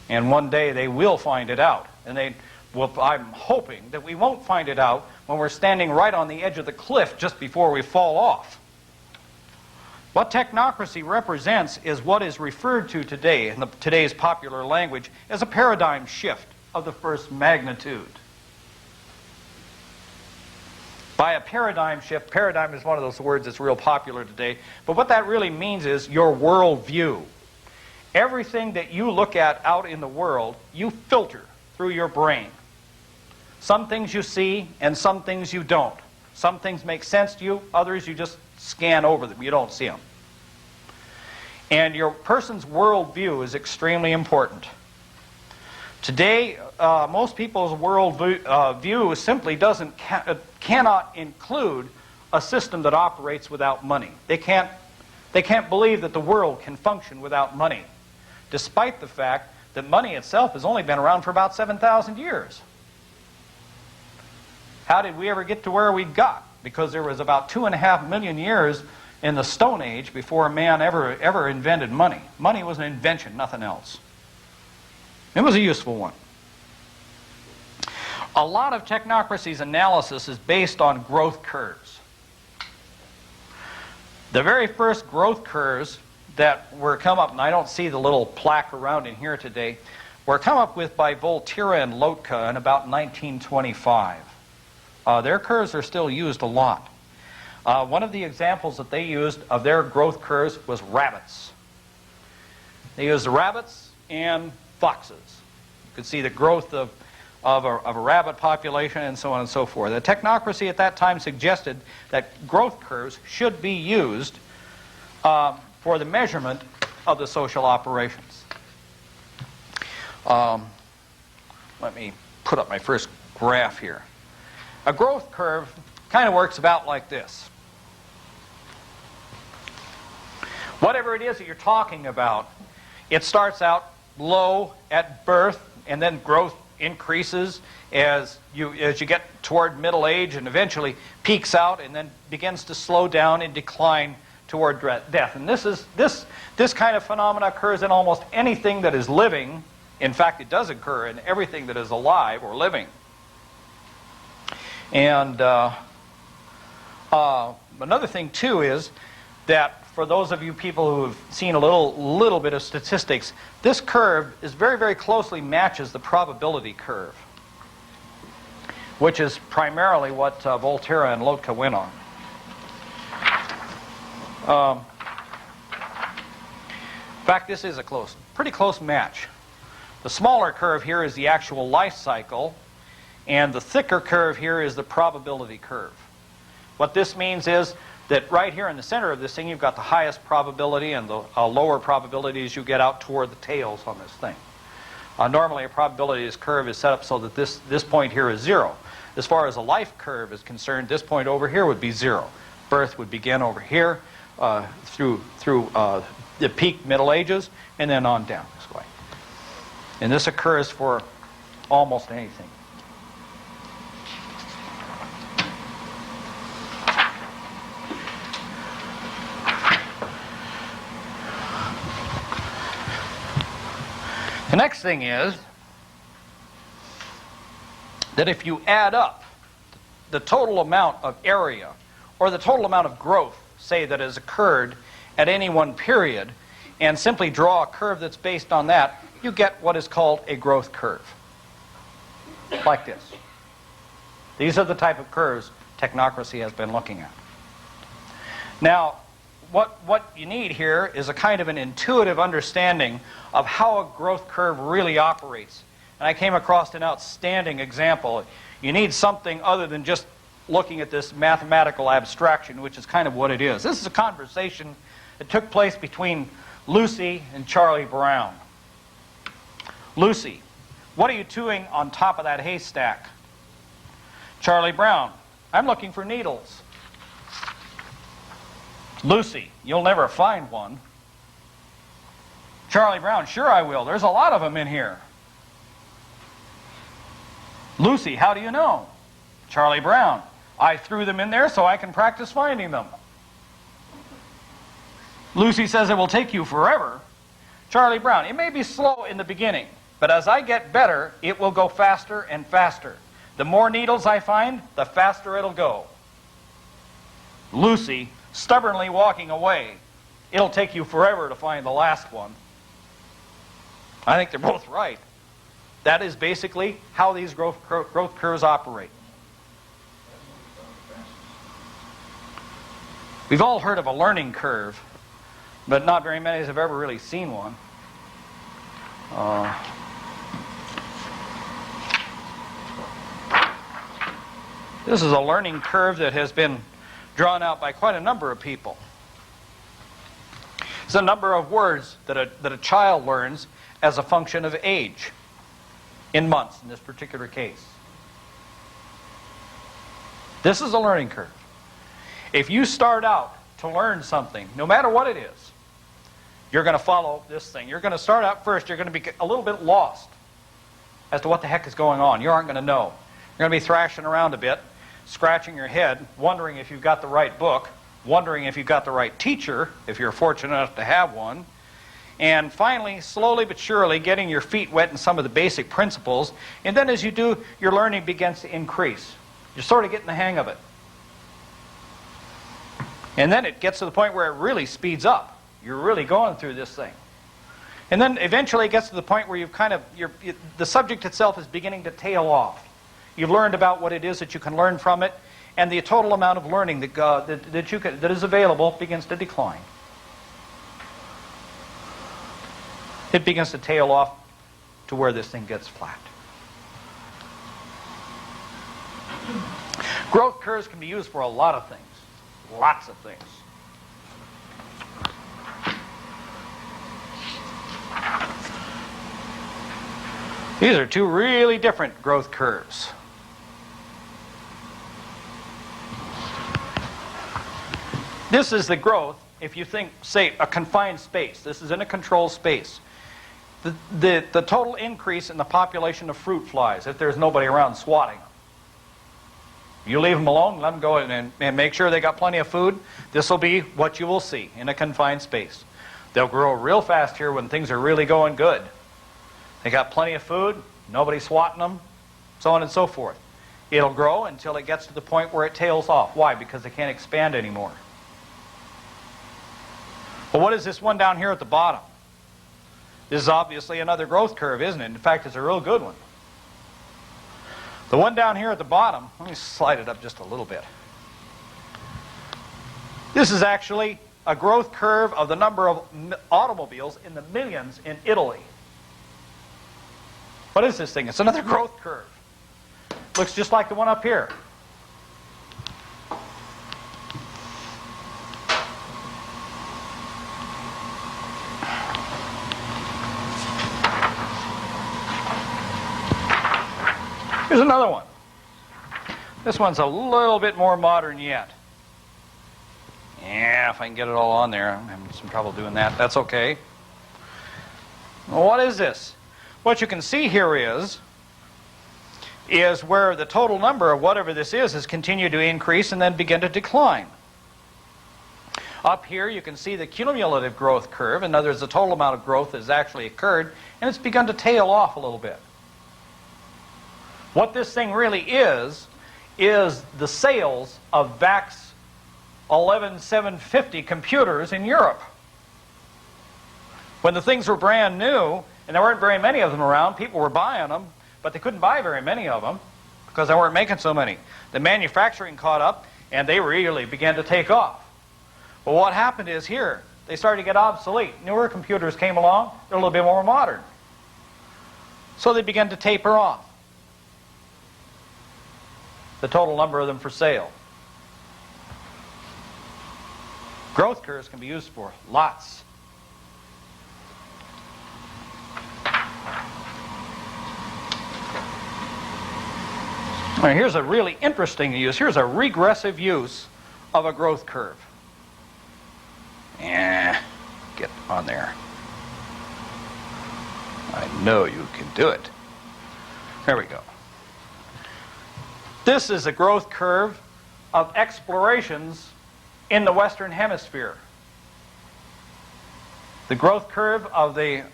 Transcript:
And one day they will find it out. And I'm hoping that we won't find it out when we're standing right on the edge of the cliff just before we fall off. What technocracy represents is what is referred to today, in today's popular language, as a paradigm shift of the first magnitude. By a paradigm shift, paradigm is one of those words that's real popular today, but what that really means is your worldview. Everything that you look at out in the world, you filter through your brain. Some things you see and some things you don't. Some things make sense to you, others you just scan over them, you don't see them. And your person's worldview is extremely important. Today, most people's worldview simply cannot include a system that operates without money. They can't believe that the world can function without money, despite the fact that money itself has only been around for about 7,000 years. How did we ever get to where we got? Because there was about 2.5 million years in the Stone Age before man ever invented money. Money was an invention, nothing else. It was a useful one. A lot of technocracy's analysis is based on growth curves. The very first growth curves that were come up, and I don't see the little plaque around in here today, were come up with by Volterra and Lotka in about 1925. Their curves are still used a lot. One of the examples that they used of their growth curves was rabbits. They used rabbits and foxes. You could see the growth of a rabbit population and so on and so forth. The technocracy at that time suggested that growth curves should be used for the measurement of the social operations. Let me put up my first graph here. A growth curve kind of works about like this. Whatever it is that you're talking about, it starts out low at birth, and then growth increases as you get toward middle age, and eventually peaks out and then begins to slow down and decline toward death. And this kind of phenomena occurs in almost anything that is living. In fact, it does occur in everything that is alive or living. And another thing too is that for those of you people who have seen a little bit of statistics, this curve is very closely matches the probability curve, which is primarily what Volterra and Lotka went on. In fact, this is a pretty close match. The smaller curve here is the actual life cycle, and the thicker curve here is the probability curve. What this means is that right here in the center of this thing, you've got the highest probability, and the lower probability as you get out toward the tails on this thing. Normally, a probability curve is set up so that this point here is 0. As far as a life curve is concerned, this point over here would be 0. Birth would begin over here through the peak Middle Ages, and then on down this way. And this occurs for almost anything. The next thing is that if you add up the total amount of area or the total amount of growth, say, that has occurred at any one period, and simply draw a curve that's based on that, you get what is called a growth curve. Like this. These are the type of curves technocracy has been looking at. Now, what you need here is a kind of an intuitive understanding of how a growth curve really operates. And I came across an outstanding example. You need something other than just looking at this mathematical abstraction, which is kind of what it is. This is a conversation that took place between Lucy and Charlie Brown. Lucy, what are you doing on top of that haystack? Charlie Brown, I'm looking for needles. Lucy, you'll never find one. Charlie Brown, sure I will. There's a lot of them in here. Lucy, how do you know? Charlie Brown, I threw them in there so I can practice finding them. Lucy says it will take you forever. Charlie Brown, it may be slow in the beginning, But as I get better, it will go faster and faster. The more needles I find, the faster it'll go. Lucy, stubbornly walking away. It'll take you forever to find the last one. I think they're both right. That is basically how these growth curves operate. We've all heard of a learning curve, but not very many have ever really seen one. This is a learning curve that has been drawn out by quite a number of people. It's a number of words that a child learns as a function of age, in months in this particular case. This is a learning curve. If you start out to learn something, no matter what it is, you're going to follow this thing. You're going to start out first, you're going to be a little bit lost as to what the heck is going on. You aren't going to know. You're going to be thrashing around a bit, scratching your head, wondering if you've got the right book, wondering if you've got the right teacher, if you're fortunate enough to have one, and finally, slowly but surely, getting your feet wet in some of the basic principles, and then as you do, your learning begins to increase. You're sort of getting the hang of it. And then it gets to the point where it really speeds up. You're really going through this thing. And then eventually it gets to the point where the subject itself is beginning to tail off. You've learned about what it is that you can learn from it, and the total amount of learning that is available begins to decline. It begins to tail off to where this thing gets flat. Growth curves can be used for a lot of things. Lots of things. These are two really different growth curves. This is the growth, if you think, say, a confined space. This is in a controlled space. The total increase in the population of fruit flies, if there's nobody around swatting them. You leave them alone, let them go and make sure they got plenty of food. This will be what you will see in a confined space. They'll grow real fast here when things are really going good. They got plenty of food, nobody swatting them, so on and so forth. It'll grow until it gets to the point where it tails off. Why? Because they can't expand anymore. Well, what is this one down here at the bottom? This is obviously another growth curve, isn't it? In fact, it's a real good one. The one down here at the bottom, let me slide it up just a little bit. This is actually a growth curve of the number of automobiles in the millions in Italy. What is this thing? It's another growth curve. Looks just like the one up here. Here's another one. This one's a little bit more modern yet. Yeah, if I can get it all on there. I'm having some trouble doing that. That's okay. Well, what is this? What you can see here is where the total number of whatever this is has continued to increase and then begin to decline. Up here you can see the cumulative growth curve. In other words, the total amount of growth has actually occurred, and it's begun to tail off a little bit. What this thing really is the sales of VAX 11750 computers in Europe. When the things were brand new, and there weren't very many of them around, people were buying them, but they couldn't buy very many of them because they weren't making so many. The manufacturing caught up, and they really began to take off. But what happened is here, they started to get obsolete. Newer computers came along, they're a little bit more modern. So they began to taper off. The total number of them for sale. Growth curves can be used for lots. Now, here's a really interesting use. Here's a regressive use of a growth curve. Yeah, get on there. I know you can do it. There we go. This is a growth curve of explorations in the Western Hemisphere. The growth curve of the